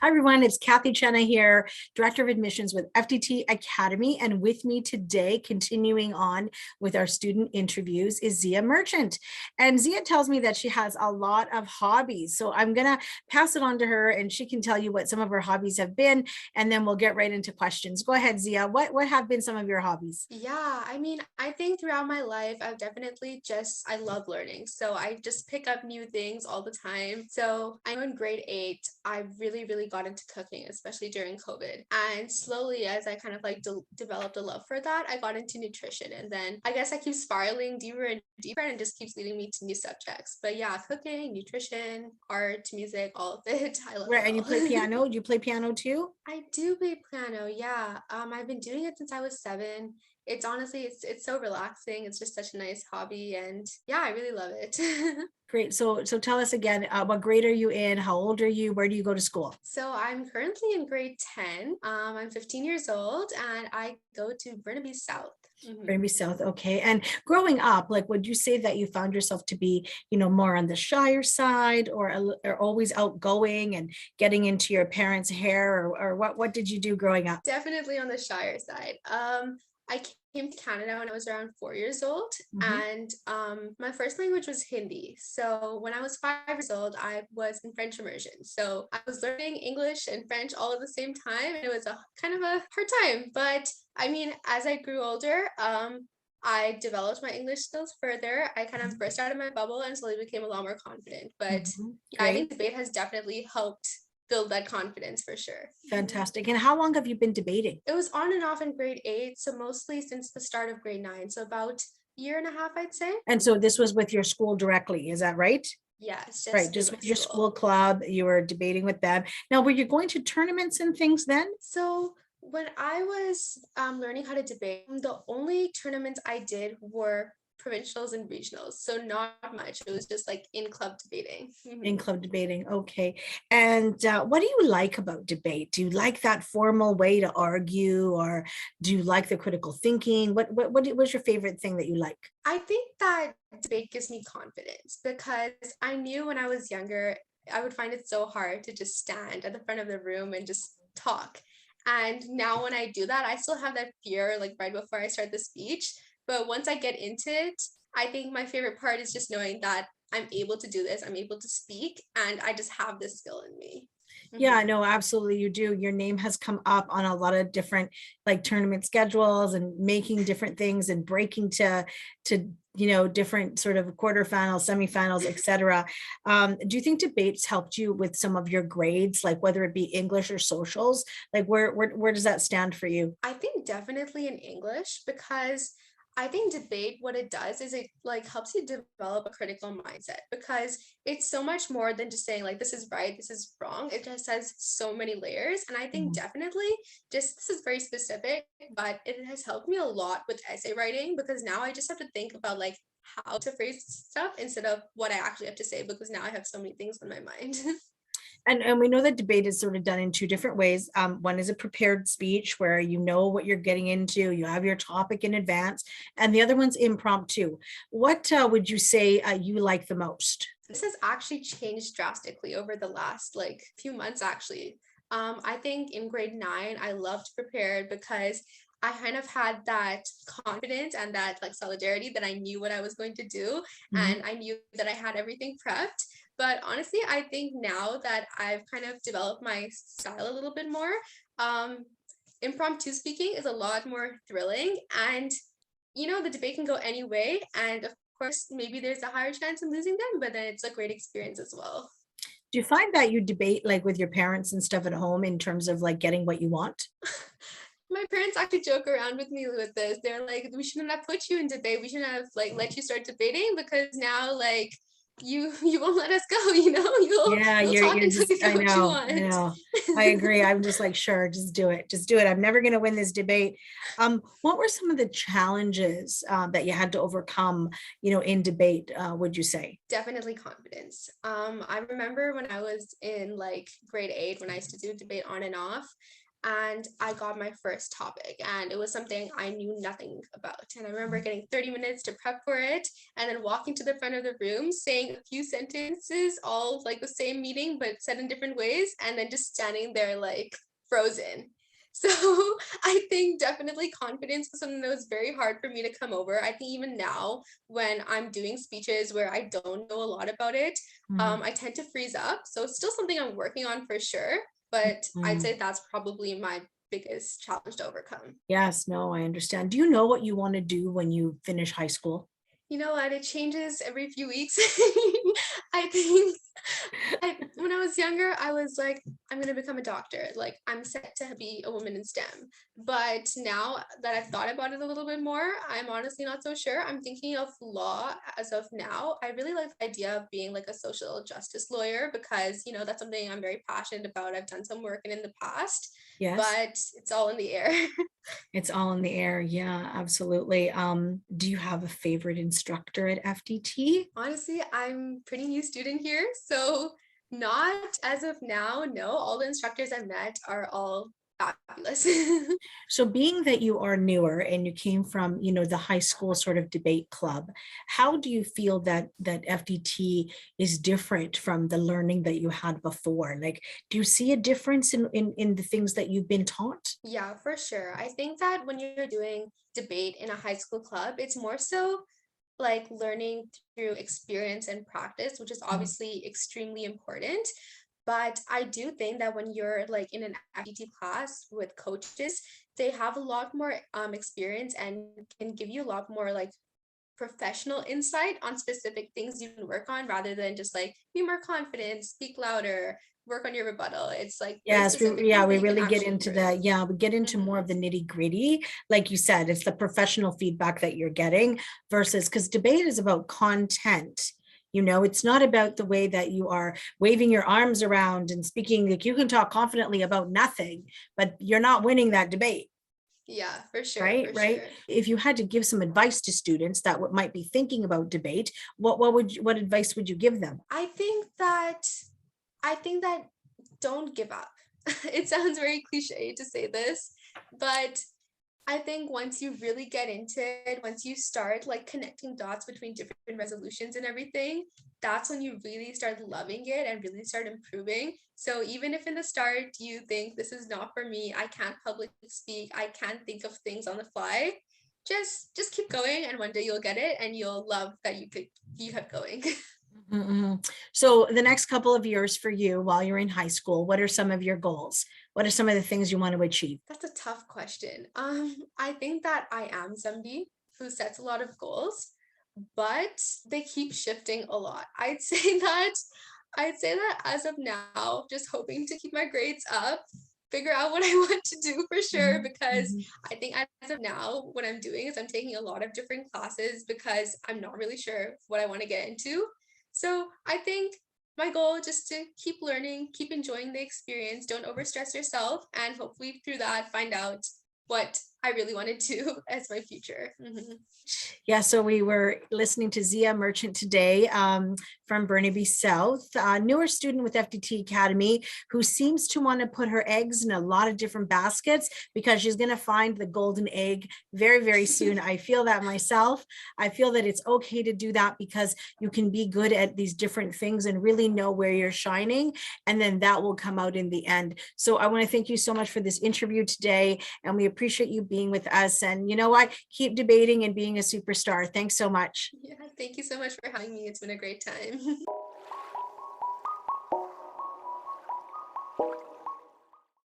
Hi, everyone. It's Cathy here, Director of Admissions with FDT Academy. And with me today, continuing on with our student interviews, is Ziya Merchant. And Ziya tells me that she has a lot of hobbies. So I'm going to pass it on to her and she can tell you what some of her hobbies have been. And then we'll get right into questions. Go ahead, Ziya. What have been some of your hobbies? Yeah, I think throughout my life, I've definitely I love learning. So I just pick up new things all the time. So I know in grade eight, I really got into cooking, especially during COVID. And slowly, as I kind of like developed a love for that, I got into nutrition. And then I guess I keep spiraling deeper and deeper and it just keeps leading me to new subjects. But yeah, cooking, nutrition, art, music, all of it. I love Where it and you all. play piano? Do you play piano too? I do play piano, yeah. I've been doing it since I was 7. It's honestly, it's so relaxing. It's just such a nice hobby, and yeah, I really love it. Great. So tell us again, what grade are you in? How old are you? Where do you go to school? So I'm currently in grade 10. I'm 15 years old, and I go to Burnaby South. Granby South. Okay. And growing up, like, would you say that you found yourself to be, more on the shyer side or always outgoing and getting into your parents' hair or what did you do growing up? Definitely on the shyer side. I came to Canada when I was around 4 years old, Mhm. and my first language was Hindi. So when I was 5 years old, I was in French immersion. So I was learning English and French all at the same time, and it was a kind of a hard time. But I mean, as I grew older, I developed my English skills further. I kind of burst out of my bubble and slowly became a lot more confident. But Mhm. yeah, I think Great. debate has definitely helped build that confidence for sure. Fantastic. And how long have you been debating? It was on and off in grade 8, so mostly since the start of grade 9, so about year and a half, I'd say. And so this was with your school directly, is that right? Yes, Right. just through Just my with your school. school club, you were debating with them. Now, were you going to tournaments and things then? So when I was learning how to debate, the only tournaments I did were provincials and regionals, so not much. It was just like in club debating. In club debating, okay. And what do you like about debate? Do you like that formal way to argue, or do you like the critical thinking? What's your favorite thing that you like? I think that debate gives me confidence because I knew when I was younger, I would find it so hard to just stand at the front of the room and just talk. And now when I do that, I still have that fear like right before I start the speech. But once I get into it, I think my favorite part is just knowing that I'm able to do this, I'm able to speak, and I just have this skill in me. Yeah, Mhm. no, absolutely you do. Your name has come up on a lot of different like tournament schedules and making different things and breaking to different sort of quarterfinals, semifinals, etc. Do you think debates helped you with some of your grades, like whether it be English or socials? Like where does that stand for you? I think definitely in English because I think debate what it does is it like helps you develop a critical mindset because it's so much more than just saying like this is right, this is wrong. It just has so many layers and I think Mhm. definitely just this is very specific, but it has helped me a lot with essay writing because now I just have to think about like how to phrase stuff instead of what I actually have to say because now I have so many things on my mind. And we know that debate is sort of done in two different ways. One is a prepared speech where you know what you're getting into, you have your topic in advance, and the other one's impromptu. What would you say you like the most? This has actually changed drastically over the last like few months actually. I think in grade 9 I loved prepared because I kind of had that confidence and that like solidarity that I knew what I was going to do Mhm. and I knew that I had everything prepped. But honestly, I think now that I've kind of developed my style a little bit more, um, impromptu speaking is a lot more thrilling and the debate can go any way. And of course, maybe there's a higher chance of losing them, but then it's a great experience as well. Do you find that you debate like with your parents and stuff at home in terms of like getting what you want? My parents actually joke around with me with this. They're like, we shouldn't have put you in debate. We shouldn't have like let you start debating because now like you won't let us go, Yeah, you'll talk you're until just, you get what you I want. know. I agree. I'm just like, sure, just do it. Just do it. I'm never going to win this debate. What were some of the challenges that you had to overcome, in debate, would you say? Definitely confidence. I remember when I was in like grade 8 when I used to do debate on and off. and I got my first topic, and it was something I knew nothing about. And I remember getting 30 minutes to prep for it, and then walking to the front of the room, saying a few sentences, all like the same meaning, but said in different ways, and then just standing there like frozen. So I think definitely confidence was something that was very hard for me to come over. I think even now, when I'm doing speeches where I don't know a lot about it, Mhm. I tend to freeze up. So it's still something I'm working on for sure, but I'd Mm. say that's probably my biggest challenge to overcome. Yes, no, I understand. Do you know what you want to do when you finish high school? You know what? It changes every few weeks. I think when I was younger, I was like, I'm gonna become a doctor. Like I'm set to be a woman in STEM. But now that I've thought about it a little bit more, I'm honestly not so sure. I'm thinking of law as of now. I really like the idea of being like a social justice lawyer because, that's something I'm very passionate about. I've done some work in the past, Yes. but it's all in the air. It's all in the air. Yeah, absolutely. Do you have a favorite instructor at FDT? Honestly, I'm pretty new student here, so not as of now. No, all the instructors I've met are all fabulous. So being that you are newer and you came from, the high school sort of debate club, how do you feel that FDT is different from the learning that you had before? Like, do you see a difference in the things that you've been taught? Yeah, for sure. I think that when you're doing debate in a high school club, it's more so like learning through experience and practice, which is Mhm. obviously extremely important. But I do think that when you're like in an FDT class with coaches, they have a lot more experience and can give you a lot more like professional insight on specific things you can work on rather than just like be more confident, speak louder, work on your rebuttal. It's like very Yes, specific yeah, things that we you can really get actually into the, improve. yeah, we get into more Mhm. of the nitty gritty. Like you said, it's the professional feedback that you're getting versus because debate is about content. It's not about the way that you are waving your arms around and speaking. Like you can talk confidently about nothing, but you're not winning that debate, Yeah, for sure, right? for Right. sure. If you had to give some advice to students that might be thinking about debate, what advice would you give them? I think that I think that don't give up. It sounds very cliche to say this, but I think once you really get into it, once you start like connecting dots between different resolutions and everything, that's when you really start loving it and really start improving. So even if in the start you think this is not for me, I can't public speak, I can't think of things on the fly, just keep going and one day you'll get it and you'll love that you kept going. Mhm. So the next couple of years for you while you're in high school, what are some of your goals? What are some of the things you want to achieve? That's a tough question. I think that I am somebody who sets a lot of goals, but they keep shifting a lot. I'd say that as of now, just hoping to keep my grades up, figure out what I want to do for sure, Mhm, because mhm. I think as of now, what I'm doing is I'm taking a lot of different classes because I'm not really sure what I want to get into. So I think my goal is just to keep learning, keep enjoying the experience, don't overstress yourself, and hopefully through that find out what I really want to do as my future. Mhm. Yeah, so we were listening to Ziya Merchant today from Burnaby South, a newer student with FDT Academy who seems to want to put her eggs in a lot of different baskets because she's going to find the golden egg very, very soon. I feel that myself. I feel that it's okay to do that because you can be good at these different things and really know where you're shining, and then that will come out in the end. So I want to thank you so much for this interview today, and we appreciate you being with us. And you know what? Keep debating and being a superstar. Thanks so much. Yeah, thank you so much for having me. It's been a great time.